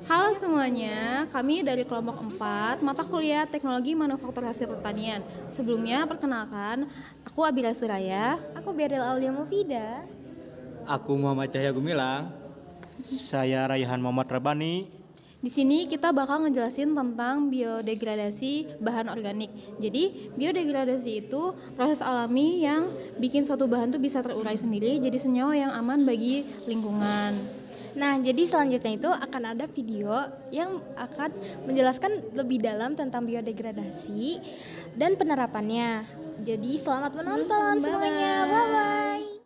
Halo semuanya, kami dari kelompok 4, mata kuliah Teknologi Manufaktur Hasil Pertanian. Sebelumnya, perkenalkan, aku Abila Suraya. Aku Beril Aulia Mufida. Aku Muhammad Cahya Gumilang. Saya Raihan Muhammad Rabani. Di sini kita bakal ngejelasin tentang biodegradasi bahan organik. Jadi, biodegradasi itu proses alami yang bikin suatu bahan tuh bisa terurai sendiri jadi senyawa yang aman bagi lingkungan. Nah, jadi selanjutnya itu akan ada video yang akan menjelaskan lebih dalam tentang biodegradasi dan penerapannya. Jadi selamat menonton semuanya, bye-bye.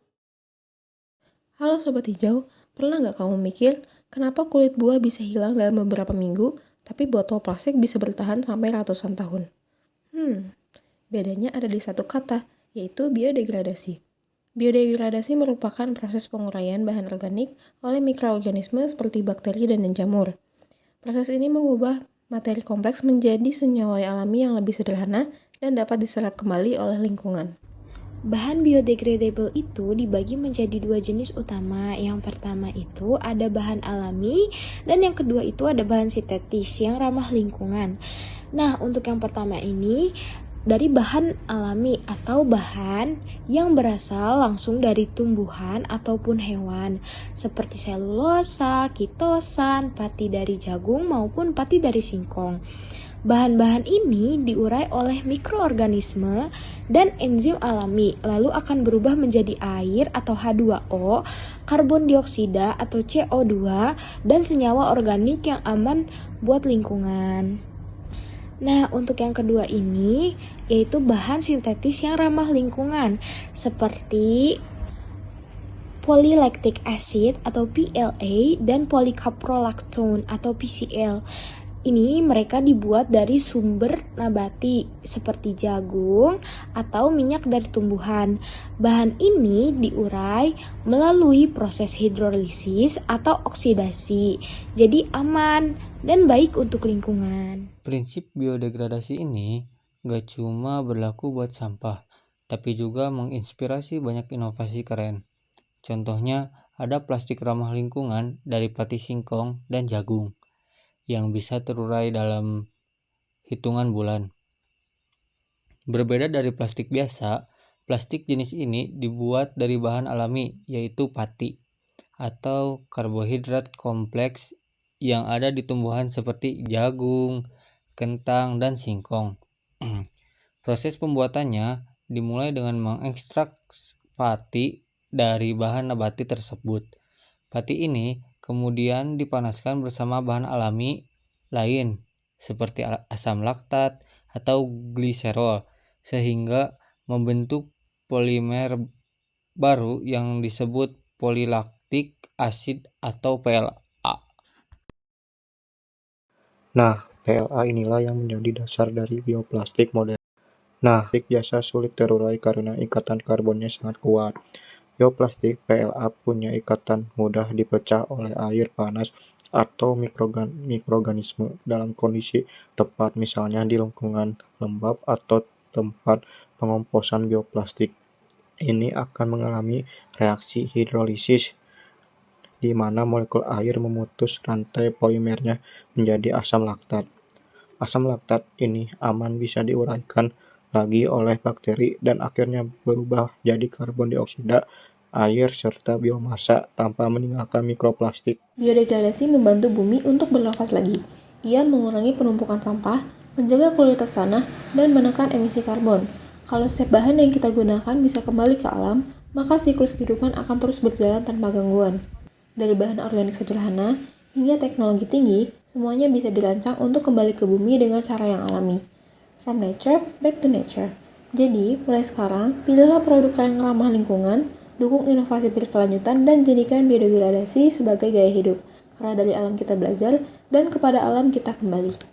Halo Sobat Hijau, pernah nggak kamu mikir kenapa kulit buah bisa hilang dalam beberapa minggu, tapi botol plastik bisa bertahan sampai ratusan tahun? Bedanya ada di satu kata, yaitu biodegradasi. Biodegradasi merupakan proses penguraian bahan organik oleh mikroorganisme seperti bakteri dan jamur. Proses ini mengubah materi kompleks menjadi senyawa alami yang lebih sederhana dan dapat diserap kembali oleh lingkungan. Bahan biodegradable itu dibagi menjadi dua jenis utama. Yang pertama itu ada bahan alami dan yang kedua itu ada bahan sintetis yang ramah lingkungan. Nah, untuk yang pertama ini dari bahan alami atau bahan yang berasal langsung dari tumbuhan ataupun hewan seperti selulosa, kitosan, pati dari jagung maupun pati dari singkong. Bahan-bahan ini diurai oleh mikroorganisme dan enzim alami, lalu akan berubah menjadi air atau H2O, karbon dioksida atau CO2, dan senyawa organik yang aman buat lingkungan. Nah, untuk yang kedua ini, yaitu bahan sintetis yang ramah lingkungan, seperti polylactic acid atau PLA dan polycaprolactone atau PCl. Ini mereka dibuat dari sumber nabati seperti jagung atau minyak dari tumbuhan. Bahan ini diurai melalui proses hidrolisis atau oksidasi, jadi aman dan baik untuk lingkungan. Prinsip biodegradasi ini gak cuma berlaku buat sampah, tapi juga menginspirasi banyak inovasi keren. Contohnya ada plastik ramah lingkungan dari pati singkong dan jagung yang bisa terurai dalam hitungan bulan. Berbeda dari plastik biasa, plastik jenis ini dibuat dari bahan alami yaitu pati atau karbohidrat kompleks yang ada di tumbuhan seperti jagung, kentang, dan singkong. Proses pembuatannya dimulai dengan mengekstrak pati dari bahan nabati tersebut. Pati ini kemudian dipanaskan bersama bahan alami lain seperti asam laktat atau gliserol sehingga membentuk polimer baru yang disebut polylactic acid atau PLA. Nah, PLA inilah yang menjadi dasar dari bioplastik modern. Nah, plastik biasa sulit terurai karena ikatan karbonnya sangat kuat. Bioplastik PLA punya ikatan mudah dipecah oleh air panas atau mikroorganisme dalam kondisi tepat, misalnya di lingkungan lembab atau tempat pengomposan bioplastik. Ini akan mengalami reaksi hidrolisis, di mana molekul air memutus rantai polimernya menjadi asam laktat. Asam laktat ini aman bisa diuraikan lagi oleh bakteri dan akhirnya berubah jadi karbon dioksida, air, serta biomasa tanpa meninggalkan mikroplastik. Biodegradasi membantu bumi untuk bernafas lagi. Ia mengurangi penumpukan sampah, menjaga kualitas tanah, dan menekan emisi karbon. Kalau setiap bahan yang kita gunakan bisa kembali ke alam, maka siklus kehidupan akan terus berjalan tanpa gangguan. Dari bahan organik sederhana hingga teknologi tinggi, semuanya bisa dirancang untuk kembali ke bumi dengan cara yang alami. From nature, back to nature. Jadi, mulai sekarang, pilihlah produk yang ramah lingkungan, dukung inovasi berkelanjutan, dan jadikan biodegradasi sebagai gaya hidup. Karena dari alam kita belajar, dan kepada alam kita kembali.